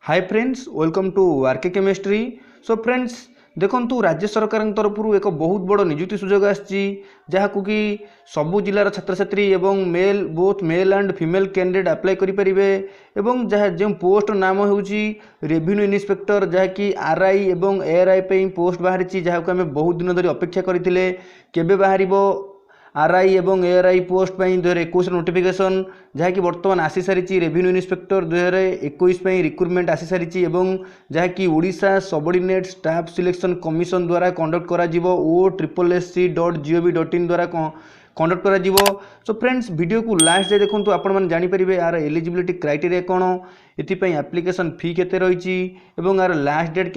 Hi friends, welcome to RK chemistry. So friends देखंतु राज्य सरकार तरफ एक बहुत बड़ निजुक्ति सुजोग आछि जहाकु कि सबु जिलार छात्र छात्री एवं both male and female candidate apply करि परिबे एवं जहा जे पोस्ट नाम होउची रेवेन्यू इन्स्पेक्टर जहाँकि आरआई एवं एआरआई पे पोस्ट बाहरी जहाकु आमे बहुत दिन धरि अपेक्षा करथिले केबे बाहरिबो आरआई एवं एआरआई पोस्ट पर 2021 नोटिफिकेशन जहाँकि बर्तमान आसी सारी रेवेन्यू इन्स्पेक्टर 2021 रिक्रुटमेंट आसी सारी जहाँकि Odisha subordinate staff selection commission द्वारा कंडक्ट करा जिवो osssc.gov.in द्वारा कंडक्ट करा जिवो। सो फ्रेंड्स वीडियो को लास्ट जाए देखो आपण मैंने जानीपारे यार एलिजिबिलिटी क्राइटेरिया कौन एपाई एप्लिकेशन फी केते रही यार लास्ट डेट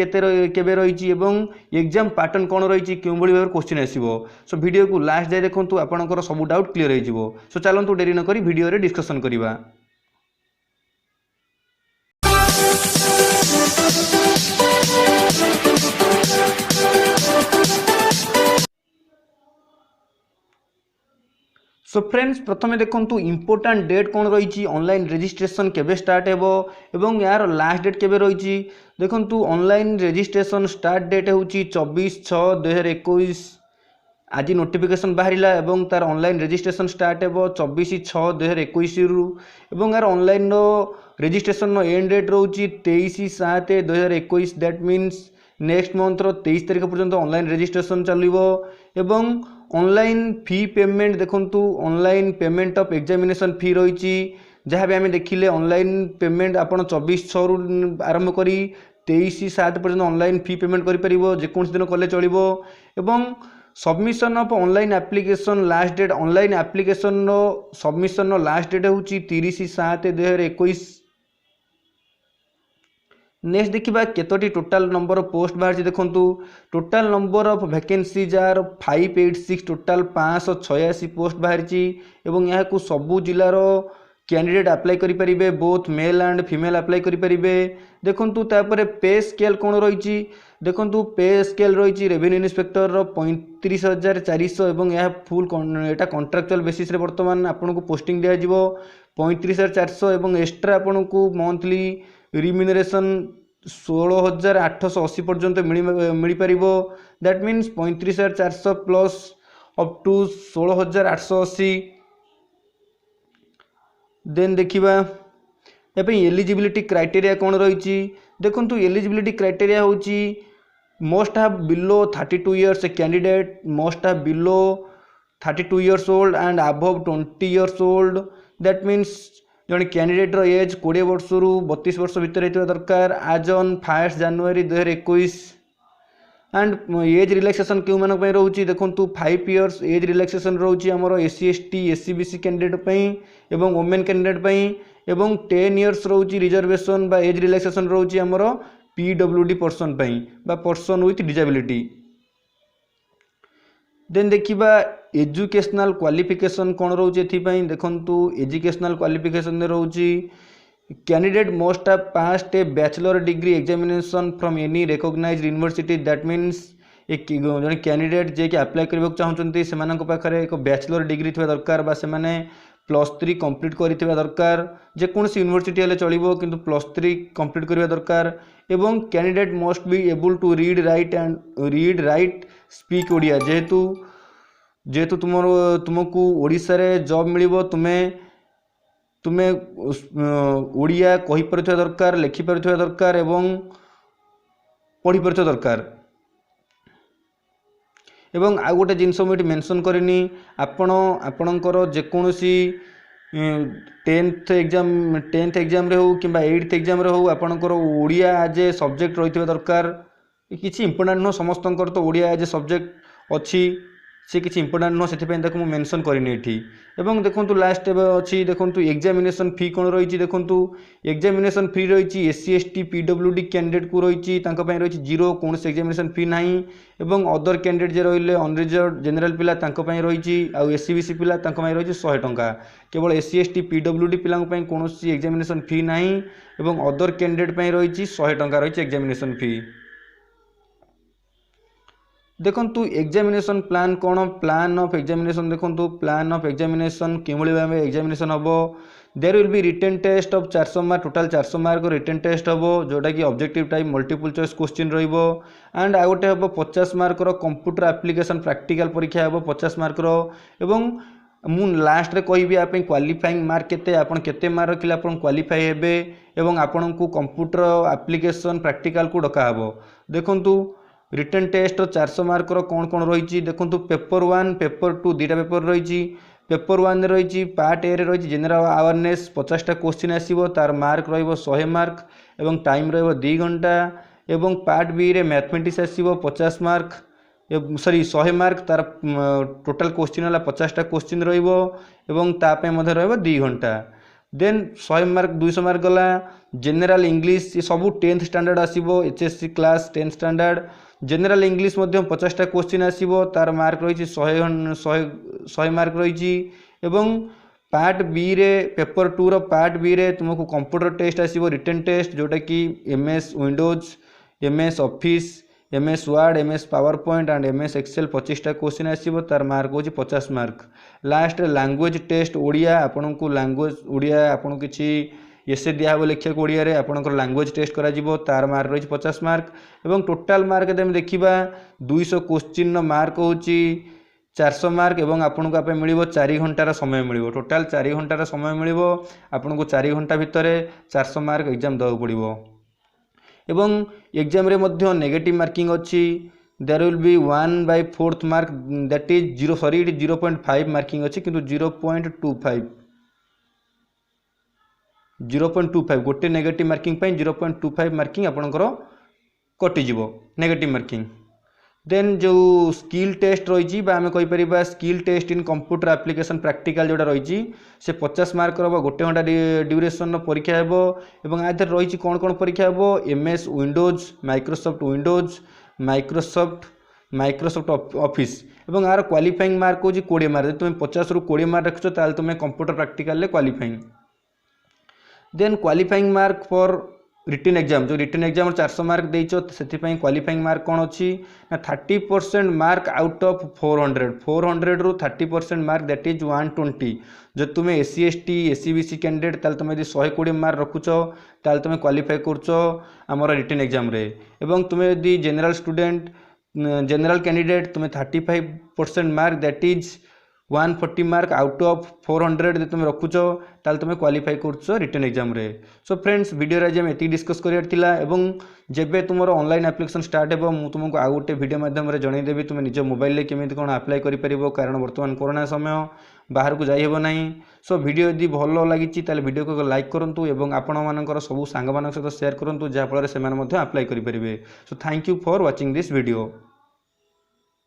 केबे रही एग्जाम पैटर्न कौन रही क्यों भाव क्वेश्चन आसो। सो वीडियो को लास्ट जाए देखो आपंकर सब डाउट क्लीयर हो। सो चलतु डेरी नक वीडियो रे डिस्कशन करवा। सो फ्रेंड्स प्रथमे देखंतु इंपोर्टेंट डेट कौन रही ऑनलाइन रजिस्ट्रेशन केबे स्टार्ट हेबो एवं यार लास्ट डेट केबे रही देखंतु ऑनलाइन रजिस्ट्रेशन स्टार्ट डेट होची 24/6/2021 आज नोटिफिकेशन बाहरिला एवं तार ऑनलाइन रजिस्ट्रेशन स्टार्ट हेबो 24/6/2021 रु एवं यार ऑनलाइन रजिस्ट्रेशन एंड डेट रोची 23/7/2021 दैट मीन्स नेक्स्ट मंथ 23 तारिख पर्यंत ऑनलाइन रजिस्ट्रेशन चलिबो एवं ऑनलाइन फी पेमेंट देखंतु online payment of examination fee रही जहाँ भी आम देखिले ऑनलाइन पेमेंट आपड़ 24/6 रु आरंभ करी 23/7 पर्यंत ऑनलाइन फी पेमेंट करें जेकोसी दिन कले चलो एवं submission of online application last date online application submission last date हूँ 30/7/2021। नेक्स्ट देखा केतोटी टोटाल नंबर ऑफ पोस्ट बाहर देखंतु टोटाल नंबर ऑफ वैकेंसी जार 586 टोटाल 586 पोस्ट बाहर एवं यहाँ को सबू जिलार कैंडिडेट अप्लाई करें both male and female apply करें। देखंतु तापर पे स्केल कौन रही देखंतु पे स्केल रही रेवेन्यू इन्स्पेक्टर 35,400 एवं यह फुल एटा कॉन्ट्रैक्चुअल बेसिस रे वर्तमान आपन को पोस्टिंग दिया जिवो 35,400 एवं एक्स्ट्रा आपन को मंथली रिम्यूनरेशन 16,880 पर्यंत मिल पार that means 35,400 plus up to 16,880। Then देखिबा एलिजिबिलिटी क्राइटेरिया कौन रही देखंतु एलिजिबिलिटी क्राइटेरिया होची must have below 32 years a candidate must have below 32 years old and above 20 years old that means जन कैंडिडेट एज 20 वर्ष रु 32 वर्ष भितर होता दरकार as on 1 January 2021 and age relaxation क्यों मान रोचे देखो 5 इयर्स एज रिलैक्सेशन रोचे आमर SC ST SC BC candidate एवं वुमेन कैंडिडेट एवं 10 इयर्स रोचे रिजर्वेशन बा एज रिलैक्सेशन रोचे आमर PWD पर्सन बा पर्सन विथ डिसेबिलिटी। देन देखिबा एजुकेशनल क्वालिफिकेशन कौन रोचे देखंतु एजुकेशनल क्वालिफिकेशन रोची candidate must have passed a bachelor degree examination from any recognised university that means एक जन कैंडिडेट जे कि अप्लाई करबा चाहते से पाखरे एक बैचलर डिग्री थिबा दरकार बा सेमाने +3 कंप्लीट करिथिबा दरकार जेकोसी यूनिवर्सिटी हेले चलिबो किंतु +3 कंप्लीट करिबा दरकार एवं candidate must be able to read write speak Odia जेहेतु तुमको ओडिशा रे जॉब मिलिबो तुम्हें ओडिया कहि परथिबा दरकार लिखि परथिबा दरकार एवं पढ़ी परथिबा दरकार एवं आ गोटे जिनस मुझे मेंशन करनी आपणकर जेकोसी 10th एग्जाम रे हो कि 8th एग्जाम रे हो आपणकर ओडिया एज ए सब्जेक्ट रही दरकार किसी इंपोर्टेंट नुह समस्तंकर तो ओडिया एज ए सब्जेक्ट अच्छी सी किसी इंपोर्टेंट नुह से मेंशन करनी एवं देखो लास्ट अच्छी देखो एग्जामिनेशन फी कौन रही देखो एग्जामिनेशन फी रही SC ST PWD कैंडिडेट को रही रही 0 कौन से एग्जामिनेशन फी ना एवं अदर कैंडिडेट जे रही अनरिजर्व जनरल पिला रही आउ SC BC पिला रही 100 टंका केवल SC ST PWD पिला कौन एग्जामिनेशन फी ना एवं अदर कैंडिडेट रही 100 टंका रही एग्जामिनेशन फी। देखंतु एग्जामिनेशन प्लान कौन प्लान ऑफ एग्जामिनेशन देखंतु प्लान ऑफ एग्जामिनेशन किभଳି भाबे एग्जामिनेशन हबो there will be written test of 400 mark total 400 mark written test हम जोटा कि objective type multiple choice question रहिबो एंड आ गोटे हम 50 मार्क कंप्यूटर एप्लिकेशन प्रैक्टिकल परीक्षा हम 50 मार्क एवं मु लास्ट रे कहबी आप क्वालिफाइंग मार्क केते आपण केते मार्क रखिले आपण क्वालिफाई हेबे एवं आपण को कंप्यूटर एप्लिकेशन प्रैक्टिकल को डका हबो। देखंतु रिटन टेस्ट 400 मार्क कौन कौन रही देखो पेपर 1 पेपर 2 दुटा पेपर रही पेपर 1 रही पार्ट ए रही जनरल अवेयरनेस 50टा क्वेश्चन आसो तार मार्क रो 100 मार्क एवं टाइम रो 2 घंटा एवं पार्ट बी रे मैथमेटिक्स आसो 50 मार्क सॉरी 100 मार्क तार टोटाल क्वेश्चन है 50टा क्वेश्चन एवं तापे रो 2 घंटा देन 100 मार्क 200 मार्क गला जनरल इंग्लिश ये सब 10th स्टैंडर्ड आसो HSC class 10th standard general English 50टा क्वेश्चन आसो तार मार्क रही 100 मार्क रही एवं पार्ट बी रे पेपर 2 रो पार्ट बी रे तुमको कंप्यूटर टेस्ट आसो रिटन टेस्ट जोटा कि MS Windows MS Office MS Word MS PowerPoint and MS Excel 25टा क्वेश्चन आसो तार मार्क हो 50 mark last language test Odia आपन को लैंग्वेज ओडिया आपन किछि एसे दिया हो लिखिया को ओडिया रे आपन लैंग्वेज टेस्ट करा जिवो तार मार्क रही 50 मार्क एवं टोटाल मार्क देम देखिबा 200 क्वेश्चन मार्क होची 400 मार्क एवं आपन को मिलिबो 4 घंटार समय मिलिबो टोटाल 4 घंटार समय मिलिबो आपन को 4 घंटा भितर 400 मार्क एग्जाम दउ पड़िबो एवं एग्जाम रे मध्य नेगेटिव मार्किंग अच्छी there will be 1/4 mark that is 0.5 marking अच्छी किंतु 0.25 गोटे नेगेटिव मार्किंग 0.25 मार्किंग आपणकर कटिजिवो नेगेटिव मार्किंग देन जो स्किल टेस्ट रही आम कहीपर skill test in computer application practical जोटा रही से 50 मार्क रो गोटे घंटा ड्यूरेशन परीक्षा हेबो एवं आधर रही कौन कौन परीक्षा हेबो एमएस विंडोज माइक्रोसॉफ्ट ऑफिस एवं आर क्वालिफाइंग मार्क हो 20 मार्क तुम 50 रु 20 मार्क रखिछ ताल तुम computer practical qualifying then qualifying mark for written exam जो रिटन एग्जाम 400 मार्क देइछो से क्वालिफाइंग मार्क कौन अच्छी ना 30% मार्क आउट ऑफ 400 रु 30% मार्क दैट इज 120 जो तुम SC ST SC BC candidate ताल तुम 120 मार्क रखुच ताल तुम क्वालिफाई करछ आमर रिटन एग्जाम रे एवं तुम यदि जनरल स्टूडेंट जनरल कैंडिडेट तुम 35% mark that is 140 mark out of 400 तुम रखुच ताल तुम क्वालिफाई करछ रिटन एग्जाम रे। सो फ्रेंड्स वीडियो रे हम एती डिस्कस करियार थिला एवं जेबे तुमरो ऑनलाइन एप्लिकेशन स्टार्ट हेबो मु तुमको आ गोटे वीडियो माध्यम रे जणाई देबी तुम निज मोबाइल ले केमिति कोन अप्लाई करि परिबो कारण वर्तमान कोरोना समय बाहर को जाई हेबो नाही। सो वीडियो यदि भलो लागिछि ताले वीडियो को लाइक करंतु एवं आपण मानकर सब सांग मानक सहित शेयर करंतु जा फल रे से मान मध्ये अप्लाई करि परिबे। So thank you for watching this video.